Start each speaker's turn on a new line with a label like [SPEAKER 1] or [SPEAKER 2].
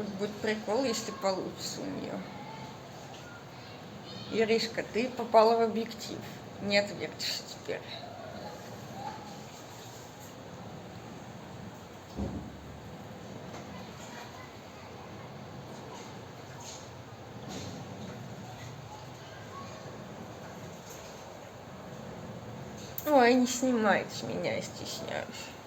[SPEAKER 1] будет прикол, если получится у нее. Иришка, ты попала в объектив. Не отвертишься теперь. Ой, не снимайте меня, я стесняюсь.